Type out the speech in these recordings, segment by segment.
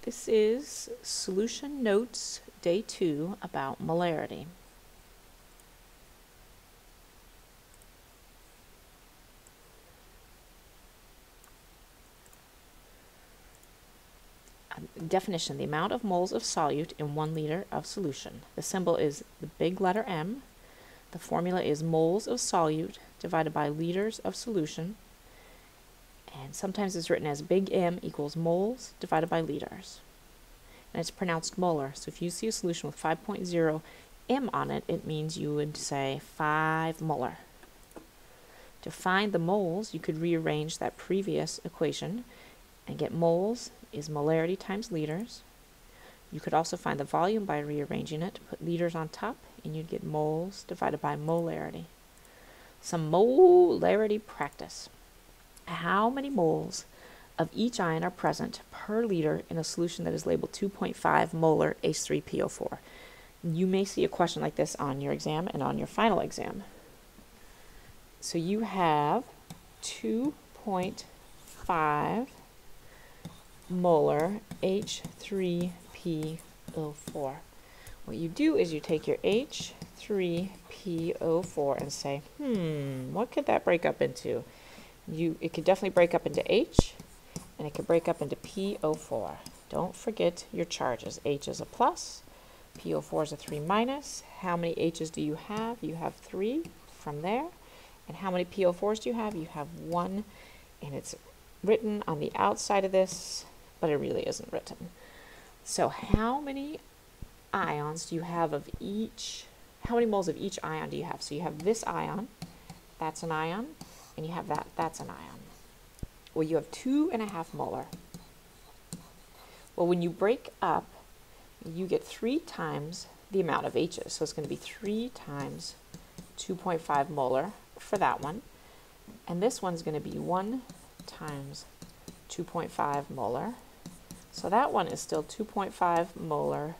This is Solution Notes, Day 2, about molarity. Definition: the amount of moles of solute in 1 liter of solution. The symbol is the big letter M. The formula is moles of solute divided by liters of solution. And sometimes it's written as big M equals moles divided by liters. And it's pronounced molar. So if you see a solution with 5.0 M on it, it means you would say 5 molar. To find the moles, you could rearrange that previous equation and get moles is molarity times liters. You could also find the volume by rearranging it, put liters on top, and you'd get moles divided by molarity. Some molarity practice. How many moles of each ion are present per liter in a solution that is labeled 2.5 molar H3PO4? You may see a question like this on your exam and on your final exam. So you have 2.5 molar H3PO4. What you do is you take your H3PO4 and say, what could that break up into? It could definitely break up into H, and it could break up into PO4. Don't forget your charges. H is a plus, PO4 is a 3 minus. How many H's do you have? You have 3 from there. And how many PO4s do you have? You have 1, and it's written on the outside of this, but it really isn't written. So how many ions do you have of each? How many moles of each ion do you have? So you have this ion, that's an ion, and you have that, that's an ion. Well, you have 2.5 molar. Well, when you break up, you get 3 times the amount of H's. So it's going to be 3 times 2.5 molar for that one. And this one's going to be 1 times 2.5 molar. So that one is still 2.5 molar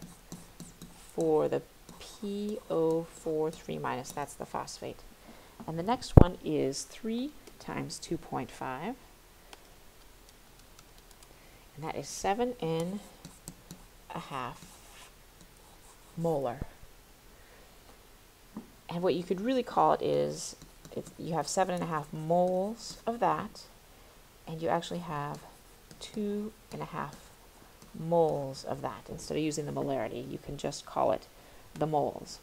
for the PO4 3 minus. That's the phosphate. And the next one is 3 times 2.5. And that is 7.5 molar. And what you could really call it is, you have 7.5 moles of that, and you actually have 2.5 moles of that. Instead of using the molarity, you can just call it the moles.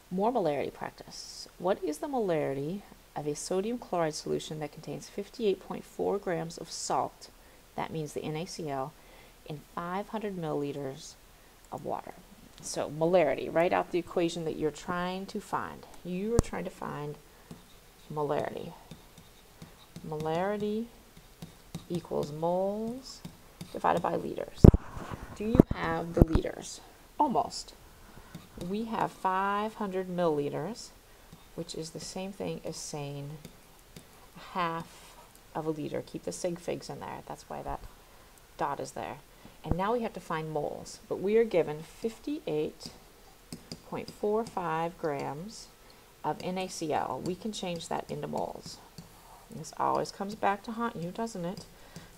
More molarity practice. What is the molarity of a sodium chloride solution that contains 58.4 grams of salt, that means the NaCl, in 500 milliliters of water? So molarity, write out the equation that you're trying to find. You are trying to find molarity. Molarity equals moles divided by liters. Do you have the liters? Almost. We have 500 milliliters, which is the same thing as saying half of a liter. Keep the sig figs in there. That's why that dot is there. And now we have to find moles. But we are given 58.45 grams of NaCl. We can change that into moles. And this always comes back to haunt you, doesn't it?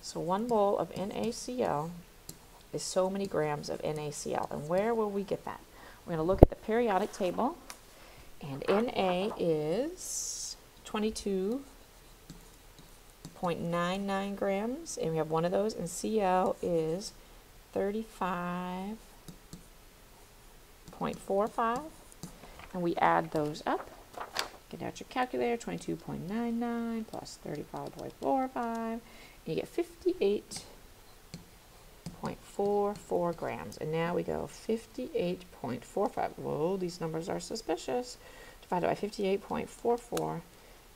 So 1 mole of NaCl is so many grams of NaCl. And where will we get that? We're going to look at the periodic table, and Na is 22.99 grams, and we have 1 of those, and Cl is 35.45, and we add those up. Get out your calculator, 22.99 plus 35.45, and you get 58.44 grams. And now we go 58.45. Whoa, these numbers are suspicious. Divided by 58.44.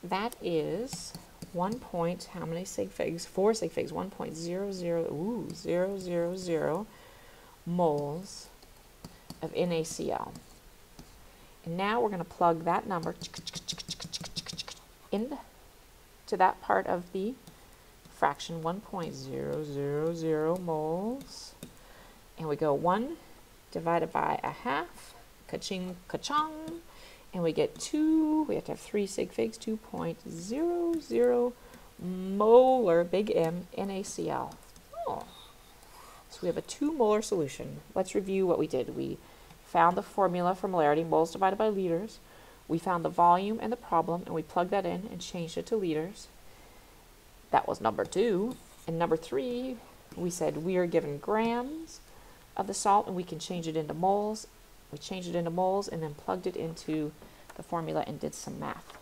That is 1 point, how many sig figs? 4 sig figs. 1.000 moles of NaCl. And now we're going to plug that number into that part of the fraction, 1.000 moles, and we go 1 divided by a half, ka-ching, ka-chong, and we get 2, we have to have 3 sig figs, 2.00 molar, big M, NaCl. Oh. So we have a 2 molar solution. Let's review what we did. We found the formula for molarity, moles divided by liters. We found the volume and the problem, and we plugged that in and changed it to liters. That was number 2. And number 3, we said we are given grams of the salt, and we can change it into moles. We changed it into moles and then plugged it into the formula and did some math.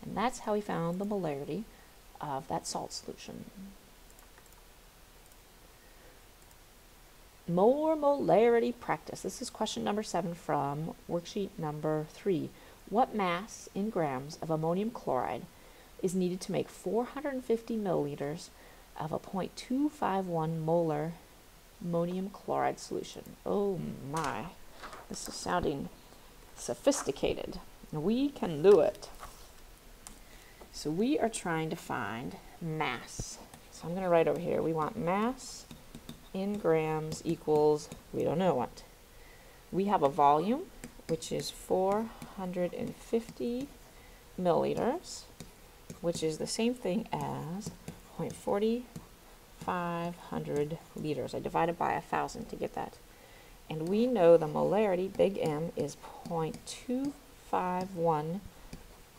And that's how we found the molarity of that salt solution. More molarity practice. This is question number 7 from worksheet number 3. What mass in grams of ammonium chloride is needed to make 450 milliliters of a 0.251 molar ammonium chloride solution? Oh my, this is sounding sophisticated. We can do it. So we are trying to find mass. So I'm going to write over here, we want mass in grams equals, we don't know what. We have a volume, which is 450 milliliters, which is the same thing as 0.4500 liters. I divided by 1,000 to get that. And we know the molarity, big M, is 0.251.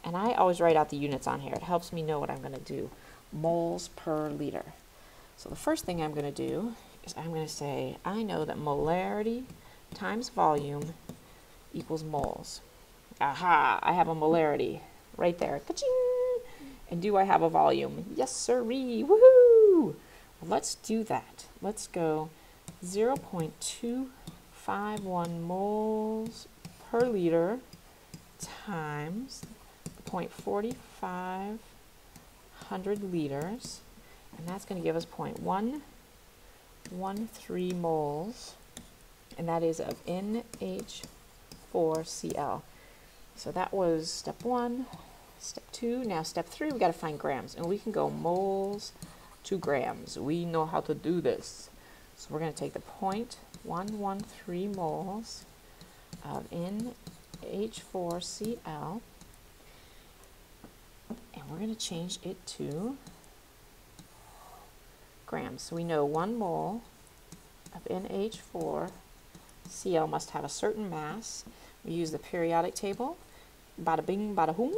And I always write out the units on here. It helps me know what I'm going to do. Moles per liter. So the first thing I'm going to do is I'm going to say, I know that molarity times volume equals moles. Aha! I have a molarity right there. Ka-ching! And do I have a volume? Yes, sirree! Woohoo! Well, let's do that. Let's go 0.251 moles per liter times 0.4500 liters, and that's going to give us 0.113 moles, and that is of NH4Cl. So that was step 1. Step 2. Now step 3, we got to find grams, and we can go moles to grams. We know how to do this. So we're going to take the 0.113 moles of NH4Cl, and we're going to change it to grams. So we know 1 mole of NH4Cl must have a certain mass. We use the periodic table, bada bing, bada boom,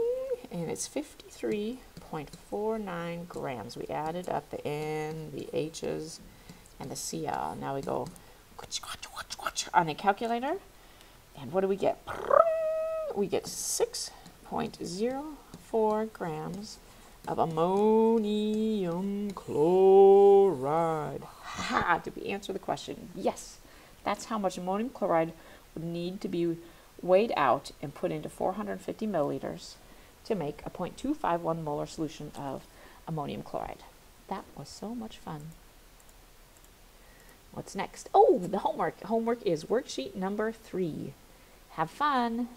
and it's 53.49 grams. We added up the N, the H's, and the Cl. Now we go on the calculator, and what do we get? We get 6.04 grams of ammonium chloride. Ha! Did we answer the question? Yes. That's how much ammonium chloride would need to be weighed out and put into 450 milliliters to make a 0.251 molar solution of ammonium chloride. That was so much fun. What's next? Oh, the homework. Homework is worksheet number 3. Have fun.